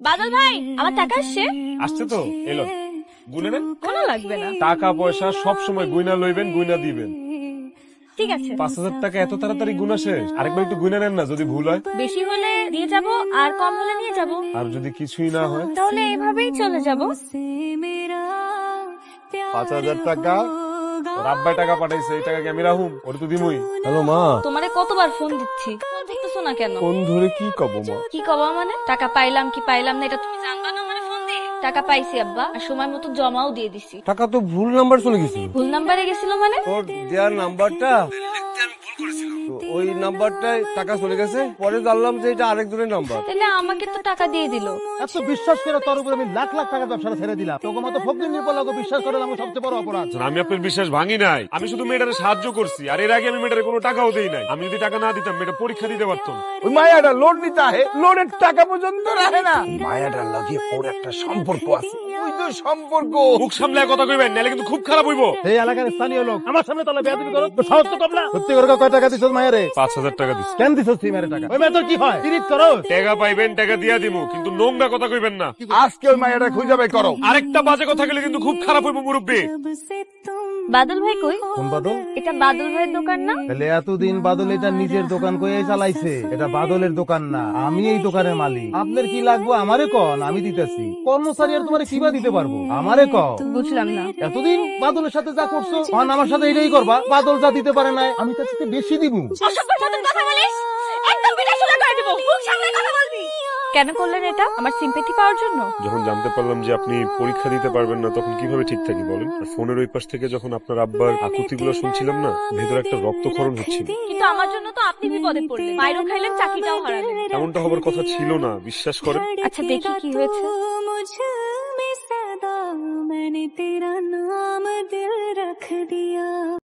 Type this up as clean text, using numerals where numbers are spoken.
বাদল ভাই, আমার টাকা আসছে। আসছে তো এলো, গুনে নেন। কোনো লাগবে না। টাকা পয়সা সব সময় গুইনা লইবেন, গুইনা দিবেন। ঠিক আছে। ৫,০০০ টাকা এত তাড়াতাড়ি গুনা শেষ? আরেকবার একটু গুইনা নেন না, যদি ভুল হয়। বেশি হলে দিয়ে যাব, আর কম হলে নিয়ে যাব। আর যদি কিছুই না হয়? তাহলে এভাবেই চলে যাব। ৫,০০০ টাকা রাব্বাই টাকা পাঠাইছে, এই টাকা কি আমি রাহুম? ওটা তো দিমুই। হ্যালো মা। তোমারে কতবার ফোন দিচ্ছি, ফোন ধরতেছো না কেন? ফোন ধরে কি কব মা? কি কবা মানে? টাকা পাইলাম কি পাইলাম না এটা তুমি জানবা না মানে ফোন দিয়ে? টাকা পাইছি আব্বা, আর সময় মতো জমাও দিয়ে দিছি। টাকা তো ভুল নাম্বার চলে গেছে। ভুল নাম্বারে গেছিল মানে? তোর দেওয়ার নাম্বারটা ওই নাম্বারটায় টাকা চলে গেছে, পরে জানলাম যে এটা আরেকজনের নাম্বার। তাহলে আমাকে তো টাকা দিয়ে দিল। এত বিশ্বাস করে তোর উপর আমি লাখ লাখ টাকা ব্যবসা ছেড়ে দিলাম, তোকে মতো ফকির নির্বলাকে বিশ্বাস করে আমার সবচেয়ে বড় অপরাধ। আমি আপনার বিশ্বাস ভাঙি নাই, আমি শুধু মেয়েটারে সাহায্য করছি, আর এর আগে আমি মেয়েটারে কোনো টাকাও দেই নাই। আমি যদি টাকা না দিতাম মেয়েটা পরীক্ষা দিতে পারতাম। ওই মায়াটা লোন নিতে আহে, লোনের টাকা পর্যন্ত রাখে না। মায়াটার লাগিয়ে ওর একটা সম্পর্ক আছে, ওই তো সম্পর্ক। মুখ সামলায় কথা কইবেন, নাহলে কিন্তু খুব খারাপ হইব। এই এলাকার স্থানীয় লোক আমার সামনে তাহলে বেয়াদবি করো, তো সাহস তো কম না। সত্যি করে কয় টাকা দিছস মায়ারে? ৫,০০০ টাকা দিচ্ছি। কেন দিছস তুই মায়ের টাকা? ওই মেয়ে তোর কি হয়? পিরিত করো? টাকা পাইবেন, টাকা দিয়া দিমু, কিন্তু নোংরা কথা কইবেন না। আজকে ওই মায়াটা খুঁজে বের করো। আরেকটা বাজে কথা গেলে কিন্তু খুব খারাপ হইব মুরব্বী। বাদল ভাই কই? কোন বাদল? এটা বাদল ভাইয়ের দোকান না? তাহলে এতদিন বাদল এটা নিজের দোকান কয়ে চালাইছে, এটা বাদলের দোকান না, আমি এই দোকানের মালিক। আপনার কি লাগবে আমারে কন, আমি দিতেছি। কর্মচারী আর তোমারে কিবা দিতে পারবো, আমারে কন। বুঝলাম না। এতদিন বাদলের সাথে যা করছো কন আমার সাথে এটাই করবা। বাদল যা দিতে পারে না আমি তার সাথে বেশি দিব। অসভ্যের মতন কথা বলিস, একদম বিনা শুনে করে দেব। মুখ সামনে কথা বলবি। কেন করলেন এটা? আমার সিম্পেথি পাওয়ার জন্য? যখন জানতে পারলাম যে আপনি পরীক্ষা দিতে পারবেন না, তখন কিভাবে ঠিক থাকি বলেন? আর ফোনের ওই পাশ থেকে যখন আপনার আব্বার আকুতিগুলো শুনছিলাম না, ভেতরে একটা রক্তক্ষরণ হচ্ছিল। কিন্তু আমার জন্য তো আপনি বিপদে পড়লেন, মাইরও খাইলেন, চাকরিটাও হারালেন। এমনটা হবার কথা ছিল না, বিশ্বাস করেন। আচ্ছা দেখি কি হয়েছে। मैंने तेरा नाम दिल रख दिया।